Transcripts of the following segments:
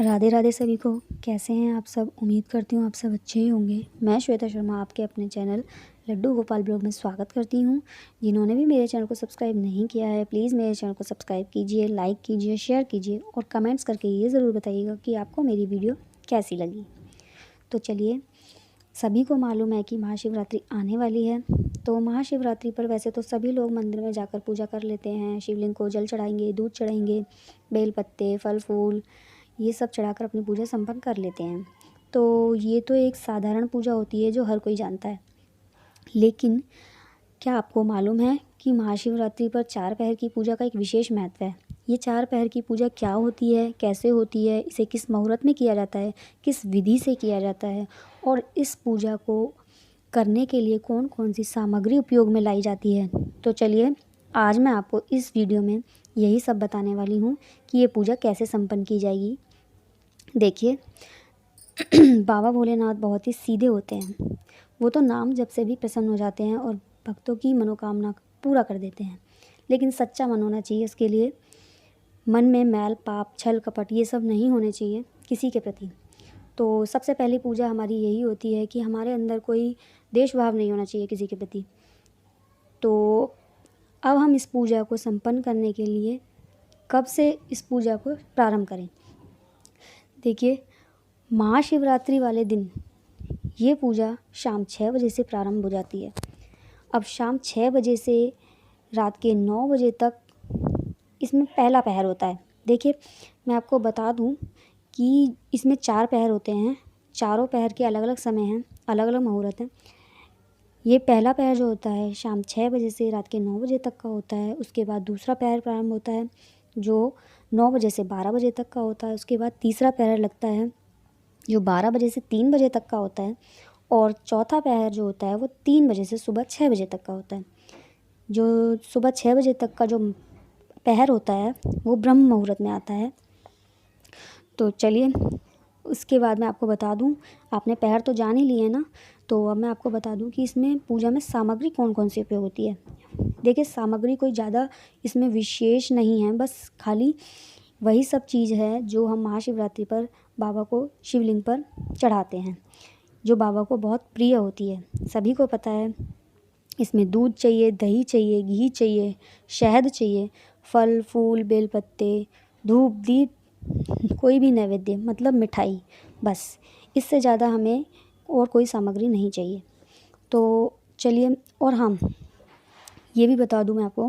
राधे राधे सभी को। कैसे हैं आप सब? उम्मीद करती हूँ आप सब अच्छे ही होंगे। मैं श्वेता शर्मा आपके अपने चैनल लड्डू गोपाल ब्लॉग में स्वागत करती हूँ। जिन्होंने भी मेरे चैनल को सब्सक्राइब नहीं किया है प्लीज़ मेरे चैनल को सब्सक्राइब कीजिए, लाइक कीजिए, शेयर कीजिए और कमेंट्स करके ये ज़रूर बताइएगा कि आपको मेरी वीडियो कैसी लगी। तो चलिए, सभी को मालूम है कि महाशिवरात्रि आने वाली है। तो महाशिवरात्रि पर वैसे तो सभी लोग मंदिर में जाकर पूजा कर लेते हैं, शिवलिंग को जल चढ़ाएंगे, दूध चढ़ाएंगे, बेल पत्ते, फल फूल ये सब चढ़ाकर अपनी पूजा संपन्न कर लेते हैं। तो ये तो एक साधारण पूजा होती है जो हर कोई जानता है। लेकिन क्या आपको मालूम है कि महाशिवरात्रि पर 4 पहर की पूजा का एक विशेष महत्व है? ये 4 पहर की पूजा क्या होती है, कैसे होती है, इसे किस मुहूर्त में किया जाता है, किस विधि से किया जाता है और इस पूजा को करने के लिए कौन कौन सी सामग्री उपयोग में लाई जाती है। तो चलिए, आज मैं आपको इस वीडियो में यही सब बताने वाली हूँ कि ये पूजा कैसे संपन्न की जाएगी। देखिए बाबा भोलेनाथ बहुत ही सीधे होते हैं। वो तो नाम जप से भी प्रसन्न हो जाते हैं और भक्तों की मनोकामना पूरा कर देते हैं। लेकिन सच्चा मन होना चाहिए इसके लिए। मन में मैल, पाप, छल, कपट ये सब नहीं होने चाहिए किसी के प्रति। तो सबसे पहली पूजा हमारी यही होती है कि हमारे अंदर कोई देश भाव नहीं होना चाहिए किसी के प्रति। तो अब हम इस पूजा को संपन्न करने के लिए कब से इस पूजा को प्रारंभ करें। देखिए, महाशिवरात्रि वाले दिन ये पूजा शाम 6 बजे से प्रारंभ हो जाती है। अब शाम 6 बजे से रात के 9 बजे तक इसमें पहला पहर होता है। देखिए, मैं आपको बता दूं कि इसमें 4 पहर होते हैं। चारों पहर के अलग अलग समय हैं, अलग अलग मुहूर्त हैं। ये पहला पहर जो होता है शाम 6 बजे से रात के 9 बजे तक का होता है। उसके बाद दूसरा पहर प्रारंभ होता है जो 9 बजे से 12 बजे तक का होता है। उसके बाद तीसरा पहर लगता है जो 12 बजे से 3 बजे तक का होता है। और चौथा पहर जो होता है वो 3 बजे से सुबह 6 बजे तक का होता है। जो सुबह 6 बजे तक का जो पहर होता है वो ब्रह्म मुहूर्त में आता है। तो चलिए, उसके बाद मैं आपको बता दूं, आपने पहर तो जान ही लिए ना, तो अब मैं आपको बता दूं कि इसमें पूजा में सामग्री कौन कौन सी उपयोग होती है। देखिए, सामग्री कोई ज़्यादा इसमें विशेष नहीं है, बस खाली वही सब चीज़ है जो हम महाशिवरात्रि पर बाबा को शिवलिंग पर चढ़ाते हैं, जो बाबा को बहुत प्रिय होती है। सभी को पता है इसमें दूध चाहिए, दही चाहिए, घी चाहिए, शहद चाहिए, फल फूल, बेल पत्ते, धूप दीप, कोई भी नैवेद्य मतलब मिठाई, बस इससे ज़्यादा हमें और कोई सामग्री नहीं चाहिए। तो चलिए, और हाँ, ये भी बता दूं मैं आपको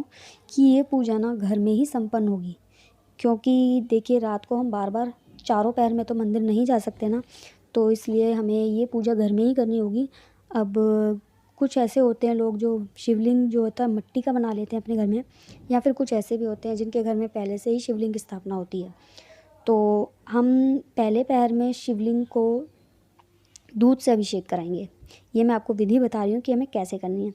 कि ये पूजा ना घर में ही संपन्न होगी। क्योंकि देखिए, रात को हम बार बार चारों पहर में तो मंदिर नहीं जा सकते ना, तो इसलिए हमें ये पूजा घर में ही करनी होगी। अब कुछ ऐसे होते हैं लोग जो शिवलिंग जो होता है मिट्टी का बना लेते हैं अपने घर में, या फिर कुछ ऐसे भी होते हैं जिनके घर में पहले से ही शिवलिंग की स्थापना होती है। तो हम पहले पहर में शिवलिंग को दूध से अभिषेक कराएंगे। ये मैं आपको विधि बता रही हूँ कि हमें कैसे करनी है।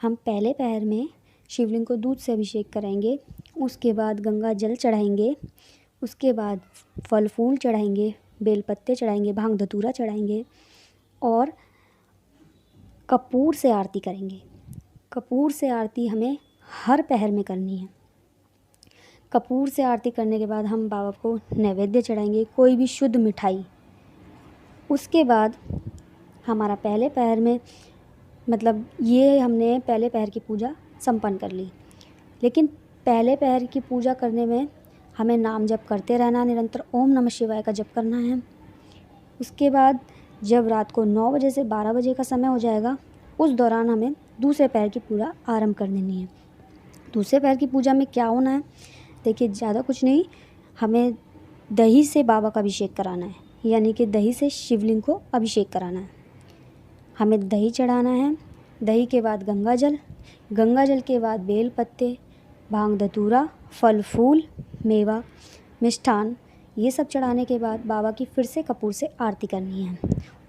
हम पहले पहर में शिवलिंग को दूध से अभिषेक कराएंगे, उसके बाद गंगा जल चढ़ाएंगे, उसके बाद फल फूल चढ़ाएंगे, बेल पत्ते चढ़ाएंगे, भांग धतूरा चढ़ाएंगे और कपूर से आरती करेंगे। कपूर से आरती हमें हर पहर में करनी है। कपूर से आरती करने के बाद हम बाबा को नैवेद्य चढ़ाएंगे, कोई भी शुद्ध मिठाई। उसके बाद हमारा पहले पहर में मतलब ये हमने पहले पहर की पूजा संपन्न कर ली। लेकिन पहले पहर की पूजा करने में हमें नाम जप करते रहना, निरंतर ओम नमः शिवाय का जप करना है। उसके बाद जब रात को 9 बजे से 12 बजे का समय हो जाएगा, उस दौरान हमें दूसरे पहर की पूजा आरंभ कर देनी है। दूसरे पहर की पूजा में क्या होना है? देखिए, ज़्यादा कुछ नहीं, हमें दही से बाबा का अभिषेक कराना है, यानी कि दही से शिवलिंग को अभिषेक कराना है। हमें दही चढ़ाना है, दही के बाद गंगा जल, गंगा जल के बाद बेल पत्ते, भांग धतूरा, फल फूल, मेवा, मिष्ठान, ये सब चढ़ाने के बाद बाबा की फिर से कपूर से आरती करनी है।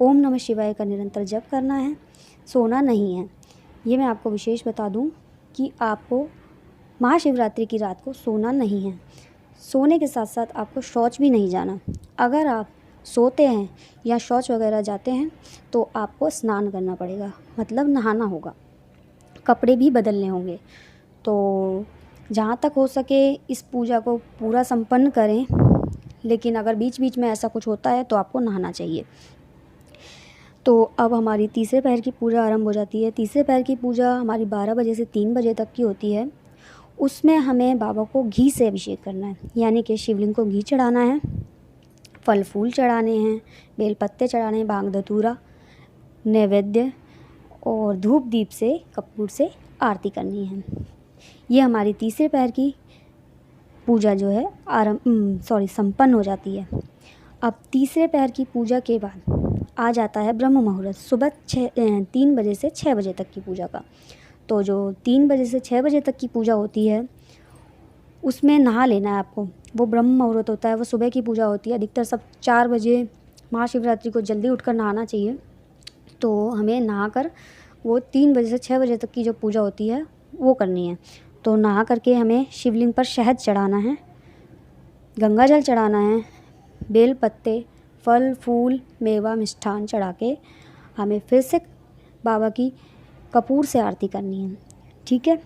ओम नमः शिवाय का निरंतर जप करना है, सोना नहीं है। ये मैं आपको विशेष बता दूं कि आपको महाशिवरात्रि की रात को सोना नहीं है। सोने के साथ साथ आपको शौच भी नहीं जाना। अगर आप सोते हैं या शौच वगैरह जाते हैं तो आपको स्नान करना पड़ेगा, मतलब नहाना होगा, कपड़े भी बदलने होंगे। तो जहाँ तक हो सके इस पूजा को पूरा संपन्न करें, लेकिन अगर बीच बीच में ऐसा कुछ होता है तो आपको नहाना चाहिए। तो अब हमारी तीसरे पहर की पूजा आरंभ हो जाती है। तीसरे पहर की पूजा हमारी 12 बजे से 3 बजे तक की होती है। उसमें हमें बाबा को घी से अभिषेक करना है, यानी कि शिवलिंग को घी चढ़ाना है, फल फूल चढ़ाने हैं, बेलपत्ते चढ़ाने हैं, भांग धतूरा, नैवेद्य और धूप दीप से कपूर से आरती करनी है। ये हमारी तीसरे पहर की पूजा जो है संपन्न हो जाती है। अब तीसरे पहर की पूजा के बाद आ जाता है ब्रह्म मुहूर्त, सुबह 3 बजे से 6 बजे तक की पूजा का। तो जो 3 बजे से 6 बजे तक की पूजा होती है उसमें नहा लेना है आपको। वो ब्रह्म मुहूर्त होता है, वो सुबह की पूजा होती है। अधिकतर सब 4 बजे महाशिवरात्रि को जल्दी उठकर नहाना चाहिए। तो हमें नहाकर वो 3 बजे से 6 बजे तक की जो पूजा होती है वो करनी है। तो नहा करके हमें शिवलिंग पर शहद चढ़ाना है, गंगा जल चढ़ाना है, बेल पत्ते, फल फूल, मेवा मिष्ठान चढ़ा के हमें फिर से बाबा की कपूर से आरती करनी है। ठीक है,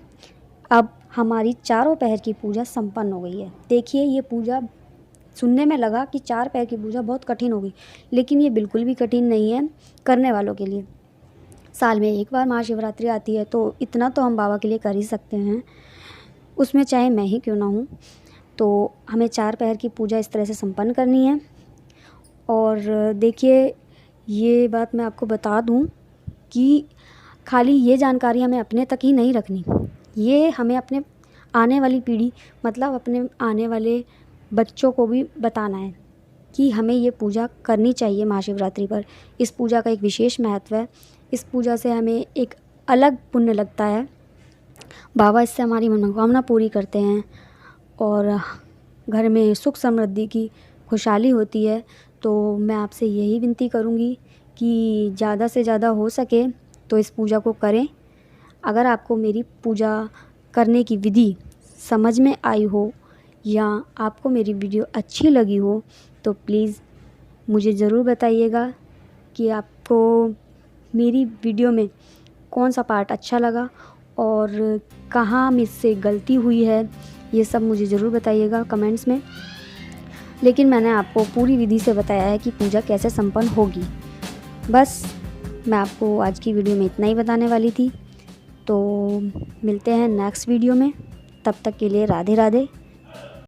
अब हमारी चारों पहर की पूजा संपन्न हो गई है। देखिए, ये पूजा सुनने में लगा कि 4 पहर की पूजा बहुत कठिन होगी, लेकिन ये बिल्कुल भी कठिन नहीं है करने वालों के लिए। साल में एक बार महाशिवरात्रि आती है, तो इतना तो हम बाबा के लिए कर ही सकते हैं, उसमें चाहे मैं ही क्यों ना हूँ। तो हमें 4 पहर की पूजा इस तरह से संपन्न करनी है। और देखिए, ये बात मैं आपको बता दूँ कि खाली ये जानकारी हमें अपने तक ही नहीं रखनी, ये हमें अपने आने वाली पीढ़ी मतलब अपने आने वाले बच्चों को भी बताना है कि हमें ये पूजा करनी चाहिए महाशिवरात्रि पर। इस पूजा का एक विशेष महत्व है। इस पूजा से हमें एक अलग पुण्य लगता है। बाबा इससे हमारी मनोकामना पूरी करते हैं और घर में सुख समृद्धि की खुशहाली होती है। तो मैं आपसे यही विनती करूँगी कि ज़्यादा से ज़्यादा हो सके तो इस पूजा को करें। अगर आपको मेरी पूजा करने की विधि समझ में आई हो या आपको मेरी वीडियो अच्छी लगी हो तो प्लीज़ मुझे ज़रूर बताइएगा कि आपको मेरी वीडियो में कौन सा पार्ट अच्छा लगा और कहाँ मुझसे गलती हुई है, ये सब मुझे ज़रूर बताइएगा कमेंट्स में। लेकिन मैंने आपको पूरी विधि से बताया है कि पूजा कैसे संपन्न होगी। बस मैं आपको आज की वीडियो में इतना ही बताने वाली थी। तो मिलते हैं नेक्स्ट वीडियो में, तब तक के लिए राधे राधे।